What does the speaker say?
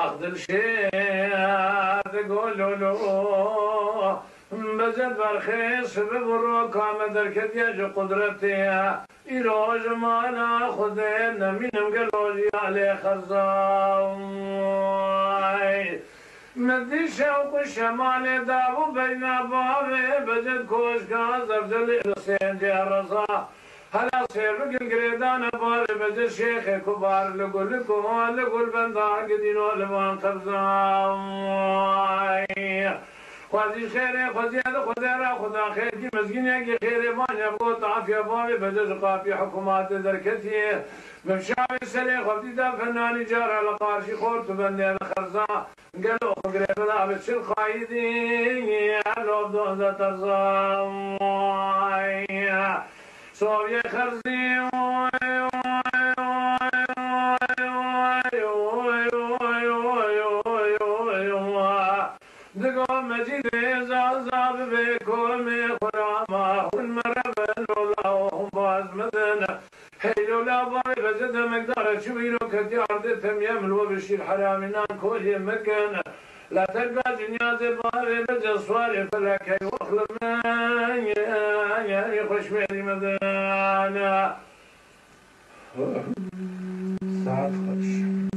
أخذ الشيخ قولوا بزد برخيص ببرو كام دركت يجي قدرتي إيروج ما ناخذين منهم قلوجي عليه خرزاي مدي شوق الشمال دابو بين بابي بزد كوشكا زرزل الحسين جرزا هلا سيرك القريدان بار بزد شيخ كبار لقول بندا قدينو لبان خرزاي خوازی خیره خوازی هذا خدا خدا خیر کی مزگینه کی خیره ما نبغى تعافي بابي بدل قافي حكومات دركتي مشاوي سلي خدي دا فناني جار على قارشي خورت بني على خرزا قالوا قريب لا بس الخايدين لو دوزة ترزاي صوبي خرزي دقوا مجيد زازاب بكم خراما والمربن والله باز مدن حيلو لا باي بزد مقدار شويلو كديار دتم يمل وبشير حرامنا كل مكان لا تلقى دنيا زباري بزد صواري فلك يوخلف يا خوش ميري مدن ساعات خوش